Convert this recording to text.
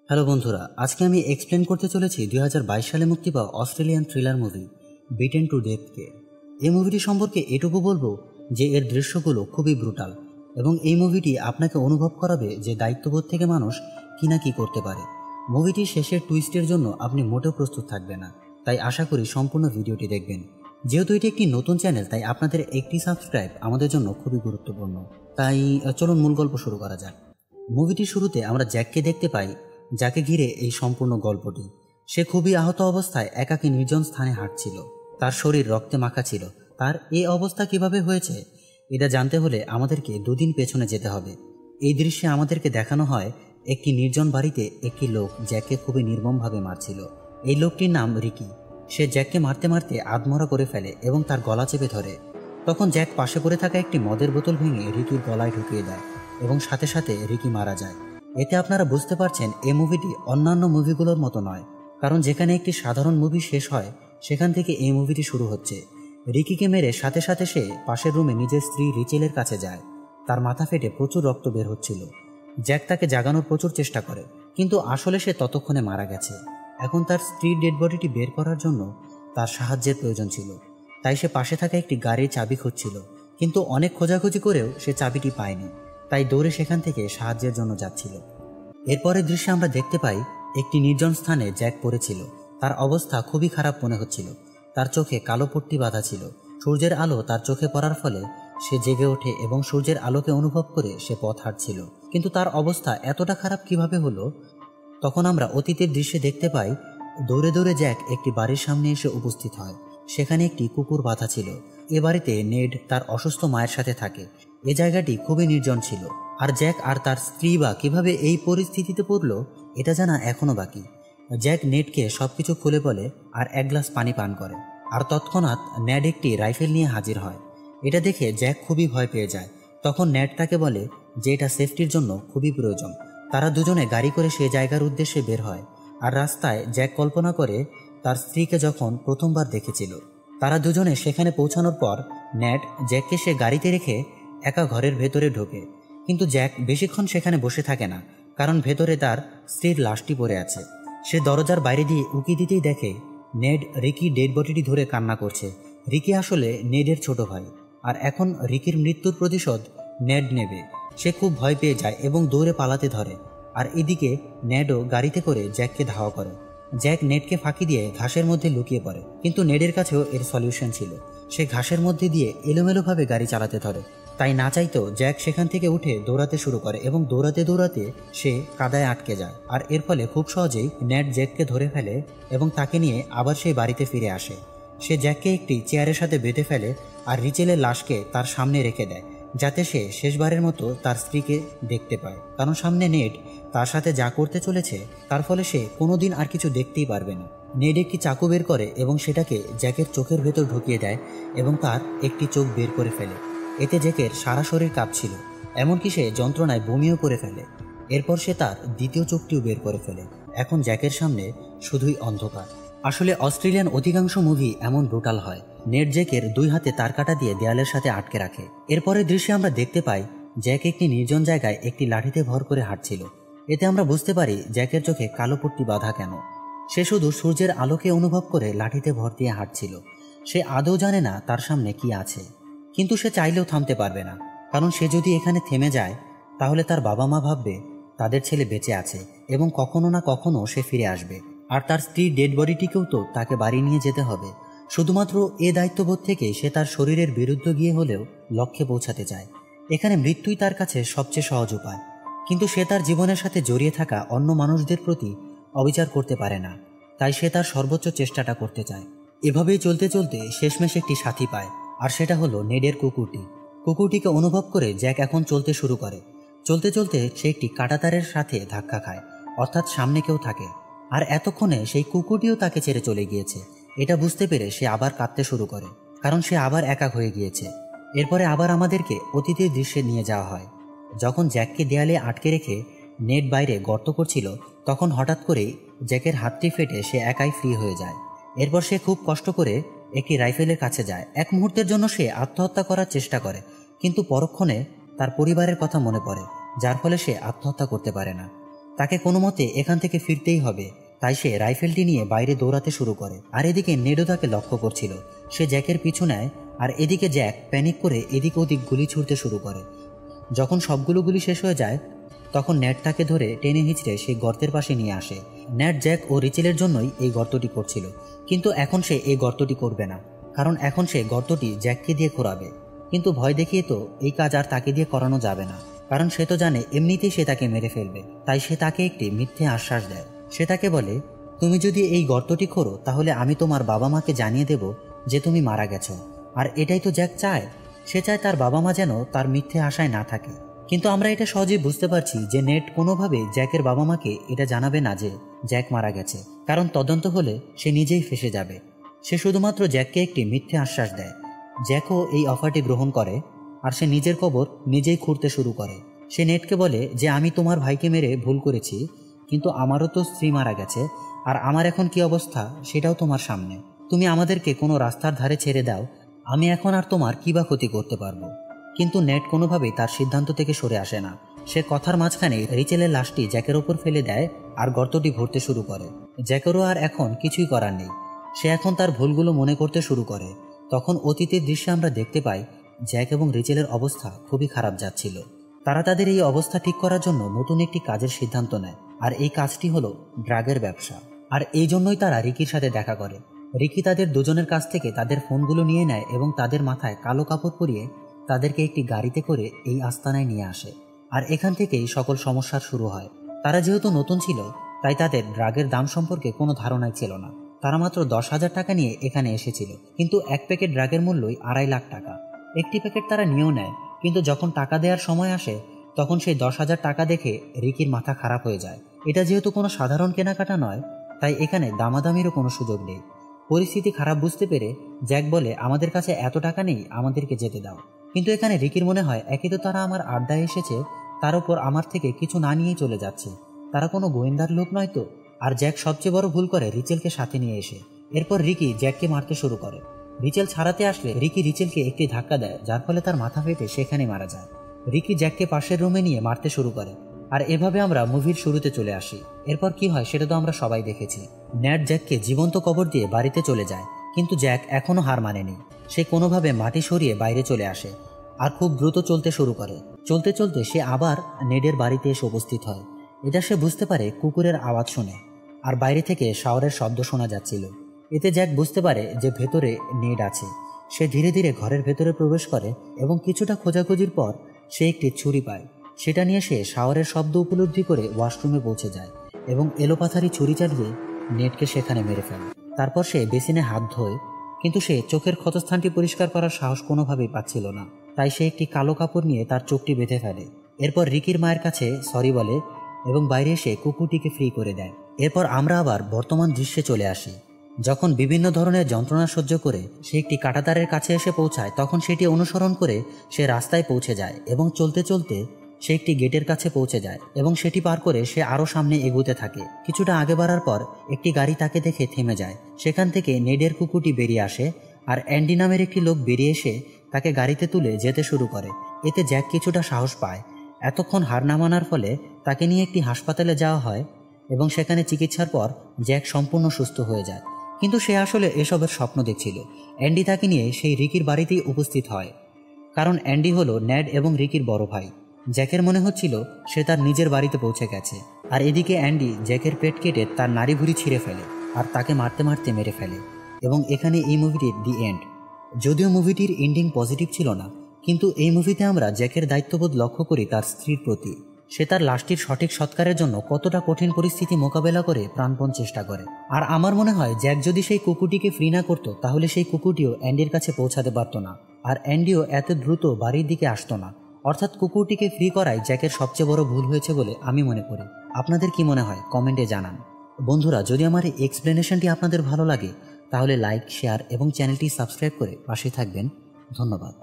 Hello বন্ধুরা, আজকে আমি এক্সপ্লেন করতে চলেছি 2022 সালে মুক্তি পাওয়া Australian thriller movie beaten to ডেথকে। এই মুভিটি সম্পর্কে এটুকু বলবো যে এর দৃশ্যগুলো খুবই ব্রুটাল এবং এই মুভিটি আপনাকে অনুভব করাবে যে দায়িত্ববোধ থেকে মানুষ কি না কি করতে পারে। মুভিটির শেষের টুইস্টের জন্য আপনি মোটেও প্রস্তুত থাকবেন না, তাই আশা করি সম্পূর্ণ ভিডিওটি দেখবেন। যেহেতু এটি একটি নতুন চ্যানেল, তাই আপনাদের একটি সাবস্ক্রাইব আমাদের জন্য খুবই গুরুত্বপূর্ণ। তাই চলুন মূল গল্প শুরু করা যাক। মুভিটির শুরুতে আমরা জ্যাককে দেখতে পাই, যাকে ঘিরে এই সম্পূর্ণ গল্পটি। সে খুবই আহত অবস্থায় একাকী নির্জন স্থানে হাঁটছিল। তার শরীর রক্তে মাখা ছিল। তার এই অবস্থা কিভাবে হয়েছে এটা জানতে হলে আমাদেরকে দুদিন পেছনে যেতে হবে। এই দৃশ্যে আমাদেরকে দেখানো হয় একটি নির্জন বাড়িতে একটি লোক জ্যাককে খুবই নির্মমভাবে মারছিল। এই লোকটির নাম রিকি। সে জ্যাককে মারতে মারতে আধমরা করে ফেলে এবং তার গলা চেপে ধরে। তখন জ্যাক পাশে পড়ে থাকা একটি মদের বোতল ভেঙে রিকির গলায় ঢুকিয়ে দেয় এবং সাথে সাথে রিকি মারা যায়। এতে আপনারা বুঝতে পারছেন এই মুভিটি অন্যান্য মুভিগুলোর মতো নয়, কারণ যেখানে একটি সাধারণ মুভি শেষ হয় সেখান থেকে এই মুভিটি শুরু হচ্ছে। রিকিকে মেরে সাথে সাথে সে পাশের রুমে নিজের স্ত্রী রিচেলের কাছে যায়। তার মাথা ফেটে প্রচুর রক্ত বের হচ্ছিল। জ্যাক তাকে জাগানোর প্রচুর চেষ্টা করে, কিন্তু আসলে সে ততক্ষণে মারা গেছে। এখন তার স্ত্রীর ডেড বডিটি বের করার জন্য তার সাহায্যের প্রয়োজন ছিল, তাই সে পাশে থাকা একটি গাড়ির চাবি খুঁজছিল, কিন্তু অনেক খোঁজাখুঁজি করেও সে চাবিটি পায়নি, তাই দৌড়ে সেখান থেকে সাহায্যের জন্য যাচ্ছিল। এরপরের দৃশ্যে আমরা দেখতে পাই একটি নির্জন স্থানে জ্যাক পড়েছিল। তার অবস্থা খুবই খারাপ মনে হচ্ছিল। তার চোখে কালো পট্টি বাঁধা ছিল। সূর্যের আলো তার চোখে পড়ার ফলে সে জেগে ওঠে এবং সূর্যের আলোকে অনুভব করে সে পথ হাঁটছিল। কিন্তু তার অবস্থা এতটা খারাপ কিভাবে হলো? তখন আমরা অতীতের দৃশ্যে দেখতে পাই দৌড়ে দৌড়ে জ্যাক একটি বাড়ির সামনে এসে উপস্থিত হয়। সেখানে একটি কুকুর বাঁধা ছিল। এ বাড়িতে নেড তার অসুস্থ মায়ের সাথে থাকে। এ জায়গাটি খুবই নির্জন ছিল, আর জ্যাক আর তার স্ত্রী বা কিভাবে এই পরিস্থিতিতে পড়ল এটা জানা এখনো বাকি। জ্যাক নেডকে সবকিছু খুলে বলে আর এক গ্লাস পানি পান করে, আর তৎক্ষণাৎ নেড একটি রাইফেল নিয়ে হাজির হয়। এটা দেখে জ্যাক খুবই ভয় পেয়ে যায়। তখন নেড তাকে বলে যে এটা সেফটির জন্য খুবই প্রয়োজন। তারা দুজনে গাড়ি করে সে জায়গার উদ্দেশ্যে বের হয়। আর রাস্তায় জ্যাক কল্পনা করে তার স্ত্রীকে যখন প্রথমবার দেখেছিল। তারা দুজনে সেখানে পৌঁছানোর পর নেড জ্যাককে সে গাড়িতে রেখে একা ঘরের ভেতরে ঢোকে, কিন্তু জ্যাক বেশিক্ষণ সেখানে বসে থাকে না, কারণ ভেতরে তার স্ত্রীর লাশটি পড়ে আছে। সে দরজার বাইরে দিয়ে উকি দিতেই দেখে নেড রিকি ডেড বডিটি ধরে কান্না করছে। রিকি আসলে নেডের ছোট ভাই, আর এখন রিকির মৃত্যুর প্রতিশোধ নেড নেবে। সে খুব ভয় পেয়ে যায় এবং দৌড়ে পালাতে ধরে। আর এদিকে নেডও গাড়িতে করে জ্যাককে ধাওয়া করে। জ্যাক নেডকে ফাঁকি দিয়ে ঘাসের মধ্যে লুকিয়ে পড়ে, কিন্তু নেডের কাছেও এর সলিউশন ছিল। সে ঘাসের মধ্যে দিয়ে এলোমেলোভাবে গাড়ি চালাতে ধরে। তাই না চাইতেও জ্যাক সেখান থেকে উঠে দৌড়াতে শুরু করে এবং দৌড়াতে দৌড়াতে সে কাদায় আটকে যায়। আর এর ফলে খুব সহজেই নেড জ্যাককে ধরে ফেলে এবং তাকে নিয়ে আবার সেই বাড়িতে ফিরে আসে। সে জ্যাককে একটি চেয়ারের সাথে বেঁধে ফেলে আর রিচেলের লাশকে তার সামনে রেখে দেয়, যাতে সে শেষবারের মতো তার স্ত্রীকে দেখতে পায়। কারণ সামনে নেড তার সাথে যা করতে চলেছে তার ফলে সে কোনোদিন আর কিছু দেখতেই পারবে না। নেড একটি চাকু বের করে এবং সেটাকে জ্যাকের চোখের ভেতর ঢুকিয়ে দেয় এবং তার একটি চোখ বের করে ফেলে। এতে জ্যাকের সারা শরীর কাঁপছিল, এমনকি সে যন্ত্রণায় বমিও করে ফেলে। এরপর সে তার দ্বিতীয় চোখটিও বের করে ফেলে। এখন জ্যাকের সামনে শুধুই অন্ধকার। আসলে অস্ট্রেলিয়ান অধিকাংশ মুভি এমন ব্রুটাল হয়। নেড জ্যাকের দুই হাতে তার কাঁটা দিয়ে দেয়ালের সাথে আটকে রাখে। এরপরের দৃশ্যে আমরা দেখতে পাই জ্যাক একটি নির্জন জায়গায় একটি লাঠিতে ভর করে হাঁটছিল। এতে আমরা বুঝতে পারি জ্যাকের চোখে কালো পট্টি বাঁধা কেন। সে শুধু সূর্যের আলোকে অনুভব করে লাঠিতে ভর দিয়ে হাঁটছিল। সে আদৌ জানে না তার সামনে কি আছে, কিন্তু সে চাইলেও থামতে পারবে না, কারণ সে যদি এখানে থেমে যায় তাহলে তার বাবা মা ভাববে তাদের ছেলে বেঁচে আছে এবং কখনো না কখনো সে ফিরে আসবে। আর তার স্ত্রীর ডেড বডিটিকেও তো তাকে বাড়ি নিয়ে যেতে হবে। শুধুমাত্র এ দায়িত্ববোধ থেকে সে তার শরীরের বিরুদ্ধে গিয়ে হলেও লক্ষ্যে পৌঁছাতে চায়। এখানে মৃত্যুই তার কাছে সবচেয়ে সহজ উপায়, কিন্তু সে তার জীবনের সাথে জড়িয়ে থাকা অন্য মানুষদের প্রতি অবিচার করতে পারে না, তাই সে তার সর্বোচ্চ চেষ্টাটা করতে চায়। এভাবেই চলতে চলতে শেষমেশ একটি সাথী পায়, আর সেটা হলো নেডের কুকুরটি। কুকুরটিকে অনুভব করে জ্যাক এখন চলতে শুরু করে। চলতে চলতে সে একটি কাঁটাতারের সাথে ধাক্কা খায়, অর্থাৎ সামনে কেউ থাকে। আর এতক্ষণে সেই কুকুরটিও তাকে ছেড়ে চলে গিয়েছে। এটা বুঝতে পেরে সে আবার কাঁদতে শুরু করে, কারণ সে আবার একা হয়ে গিয়েছে। এরপরে আবার আমাদেরকে অতীতের দৃশ্যে নিয়ে যাওয়া হয়। যখন জ্যাককে দেয়ালে আটকে রেখে নেড বাইরে গর্ত করছিল, তখন হঠাৎ করেই জ্যাকের হাতটি ফেটে সে একাই ফ্রি হয়ে যায়। এরপর সে খুব কষ্ট করে একটি রাইফেলের কাছে যায়। এক মুহূর্তের জন্য সে আত্মহত্যা করার চেষ্টা করে, কিন্তু পরক্ষণে তার পরিবারের কথা মনে পড়ে, যার ফলে সে আত্মহত্যা করতে পারে না। তাকে কোনো মতে এখান থেকে ফিরতেই হবে, তাই সে রাইফেলটি নিয়ে বাইরে দৌড়াতে শুরু করে। আর এদিকে নেডও তাকে লক্ষ্য করছিল। সে জ্যাকের পিছু নেয়, আর এদিকে জ্যাক প্যানিক করে এদিক ওদিক গুলি ছুড়তে শুরু করে। যখন সবগুলো গুলি শেষ হয়ে যায় তখন নেট তাকে ধরে টেনে হিঁচড়ে সেই গর্তের পাশে নিয়ে আসে। নেট জ্যাক ও রিচেলের জন্যই এই গর্তটি করছিল, কিন্তু এখন সে এই গর্তটি করবে না, কারণ এখন সে গর্তটি জ্যাককে দিয়ে খোঁড়াবে। কিন্তু ভয় দেখিয়ে তো এই কাজ আর তাকে দিয়ে করানো যাবে না, কারণ সে তো জানে এমনিতেই সে তাকে মেরে ফেলবে। তাই সে তাকে একটি মিথ্যে আশ্বাস দেয়। সে তাকে বলে, তুমি যদি এই গর্তটি খোঁড়ো তাহলে আমি তোমার বাবা মাকে জানিয়ে দেব যে তুমি মারা গেছো। আর এটাই তো জ্যাক চায়। সে চায় তার বাবা মা যেন তার মিথ্যে আশায় না থাকে। কিন্তু আমরা এটা সহজেই বুঝতে পারছি যে নেট কোনোভাবে জ্যাকের বাবা মাকে এটা জানাবে না যে জ্যাক মারা গেছে, কারণ তদন্ত হলে সে নিজেই ফেঁসে যাবে। সে শুধুমাত্র জ্যাককে একটি মিথ্যে আশ্বাস দেয়। জ্যাকও এই অফারটি গ্রহণ করে, আর সে নিজের কবর নিজেই খুঁড়তে শুরু করে। সে নেটকে বলে যে আমি তোমার ভাইকে মেরে ভুল করেছি, কিন্তু আমারও তো স্ত্রী মারা গেছে, আর আমার এখন কি অবস্থা সেটাও তোমার সামনে। তুমি আমাদেরকে কোনো রাস্তার ধারে ছেড়ে দাও, আমি এখন আর তোমার কী বা ক্ষতি করতে পারবো। কিন্তু নেট কোনোভাবেই তার সিদ্ধান্ত থেকে সরে আসে না। সে কথার মাঝখানে রিচেলের লাশটি জ্যাকের ওপর ফেলে দেয় আর গর্তটি ভরতে শুরু করে। জ্যাকেরও আর এখন কিছুই করার নেই। সে এখন তার ভুলগুলো মনে করতে শুরু করে। তখন অতীতের দৃশ্যে আমরা দেখতে পাই জ্যাক এবং রিচেলের অবস্থা খুবই খারাপ যাচ্ছিল। তারা তাদের এই অবস্থা ঠিক করার জন্য নতুন একটি কাজের সিদ্ধান্ত নেয়, আর এই কাজটি হলো ড্রাগের ব্যবসা। আর এই জন্যই তারা রিকির সাথে দেখা করে। রিকি তাদের দুজনের কাছ থেকে তাদের ফোনগুলো নিয়ে নেয় এবং তাদের মাথায় কালো কাপড় পরিয়ে তাদেরকে একটি গাড়িতে করে এই আস্তানায় নিয়ে আসে। আর এখান থেকেই সকল সমস্যার শুরু হয়। তারা যেহেতু নতুন ছিল তাই তাদের ড্রাগের দাম সম্পর্কে কোনো ধারণাই ছিল না। তারা মাত্র 10,000 টাকা নিয়ে এখানে এসেছিল, কিন্তু এক প্যাকেট ড্রাগের মূল্যই 2.5 লাখ টাকা। একটি প্যাকেট তারা নিয়েও নেয়, কিন্তু যখন টাকা দেওয়ার সময় আসে তখন সেই 10,000 টাকা দেখে রিকির মাথা খারাপ হয়ে যায়। এটা যেহেতু কোনো সাধারণ কেনাকাটা নয়, তাই এখানে দামাদামিরও কোনো সুযোগ নেই। পরিস্থিতি খারাপ বুঝতে পেরে জ্যাক বলে, আমাদের কাছে এত টাকা নেই, আমাদেরকে যেতে দাও। কিন্তু এখানে রিকির মনে হয় একই তো তারা আমার আড্ডায় এসেছে, তার উপর আমার থেকে কিছু না নিয়েই চলে যাচ্ছে। তারা কোনো গোয়েন্দার লোক নয় তো। আর জ্যাক সবচেয়ে বড় ভুল করে রিচেলকে সাথে নিয়ে এসে। এরপর রিকি জ্যাককে মারতে শুরু করে। রিচেল ছাড়াতে আসলে রিকি রিচেলকে একটি ধাক্কা দেয়, যার ফলে তার মাথা ফেটে সেখানে মারা যায়। রিকি জ্যাককে পাশের রুমে নিয়ে মারতে শুরু করে। আর এভাবে আমরা মুভির শুরুতে চলে আসি। এরপর কি হয় সেটা তো আমরা সবাই দেখেছি। নেট জ্যাককে জীবন্ত কবর দিয়ে বাড়িতে চলে যায়, কিন্তু জ্যাক এখনও হার মানেনি। সে কোনোভাবে মাটি সরিয়ে বাইরে চলে আসে আর খুব দ্রুত চলতে শুরু করে। চলতে চলতে সে আবার নেডের বাড়িতে এসে উপস্থিত হয়। এটা সে বুঝতে পারে কুকুরের আওয়াজ শুনে, আর বাইরে থেকে শাওয়ারের শব্দ শোনা যাচ্ছিল। এতে জ্যাক বুঝতে পারে যে ভেতরে নেড আছে। সে ধীরে ধীরে ঘরের ভেতরে প্রবেশ করে এবং কিছুটা খোঁজাখুঁজির পর সে একটি ছুরি পায়। সেটা নিয়ে সে শাওয়ারের শব্দ উপলব্ধি করে ওয়াশরুমে পৌঁছে যায় এবং এলোপাথারি ছুরি চালিয়ে নেটকে সেখানে মেরে ফেলে। তারপর সে বেসিনে হাত ধোয়, কিন্তু সে চোখের ক্ষতস্থানটি পরিষ্কার করার সাহস কোনোভাবেই পাচ্ছিল না। তাই সে একটি কালো কাপড় নিয়ে তার চোখটি বেঁধে ফেলে। এরপর রিকির মায়ের কাছে সরি বলে এবং বাইরে এসে কুকুরটিকে ফ্রি করে দেয়। এরপর আমরা আবার বর্তমান দৃশ্যে চলে আসি। যখন বিভিন্ন ধরনের যন্ত্রণা সহ্য করে সে একটি কাঁটাতারের কাছে এসে পৌঁছায়, তখন সেটি অনুসরণ করে সে রাস্তায় পৌঁছে যায় এবং চলতে চলতে সে একটি গেটের কাছে পৌঁছে যায় এবং সেটি পার করে সে আরও সামনে এগোতে থাকে। কিছুটা আগে বাড়ার পর একটি গাড়ি তাকে দেখে থেমে যায়। সেখান থেকে নেডের কুকুরটি বেরিয়ে আসে, আর অ্যান্ডি নামের একটি লোক বেরিয়ে এসে তাকে গাড়িতে তুলে যেতে শুরু করে। এতে জ্যাক কিছুটা সাহস পায়। এতক্ষণ হার না মানার ফলে তাকে নিয়ে একটি হাসপাতালে যাওয়া হয় এবং সেখানে চিকিৎসার পর জ্যাক সম্পূর্ণ সুস্থ হয়ে যায়। কিন্তু সে আসলে এসবের স্বপ্ন দেখছিল। অ্যান্ডি তাকে নিয়ে সেই রিকির বাড়িতেই উপস্থিত হয়, কারণ অ্যান্ডি হলো নেড এবং রিকির বড় ভাই। জ্যাকের মনে হচ্ছিল সে তার নিজের বাড়িতে পৌঁছে গেছে। আর এদিকে অ্যান্ডি জ্যাকের পেট কেটে তার নাড়ি ভুঁড়ি ছিঁড়ে ফেলে আর তাকে মারতে মারতে মেরে ফেলে। এবং এখানে এই মুভিটির দি এন্ড। যদিও মুভিটির এন্ডিং পজিটিভ ছিল না, কিন্তু এই মুভিতে আমরা জ্যাকের দায়িত্ববোধ লক্ষ্য করি তার স্ত্রীর প্রতি। সে তার লাশটির সঠিক সৎকারের জন্য কতটা কঠিন পরিস্থিতি মোকাবেলা করে প্রাণপণ চেষ্টা করে। আর আমার মনে হয় জ্যাক যদি সেই কুকুরটিকে ফ্রি না করতো তাহলে সেই কুকুরটিও অ্যান্ডির কাছে পৌঁছাতে পারত না, আর অ্যান্ডিও এত দ্রুত বাড়ির দিকে আসতো না। অর্থাৎ কুকুরটিকে ফ্রি করাই জ্যাকের সবচেয়ে বড় ভুল হয়েছে বলে আমি মনে করি। আপনাদের কি মনে হয় কমেন্টে জানান। বন্ধুরা, যদি আমার এই এক্সপ্লেনেশনটি আপনাদের ভালো লাগে তাহলে লাইক, শেয়ার এবং চ্যানেলটি সাবস্ক্রাইব করে পাশে থাকবেন। ধন্যবাদ।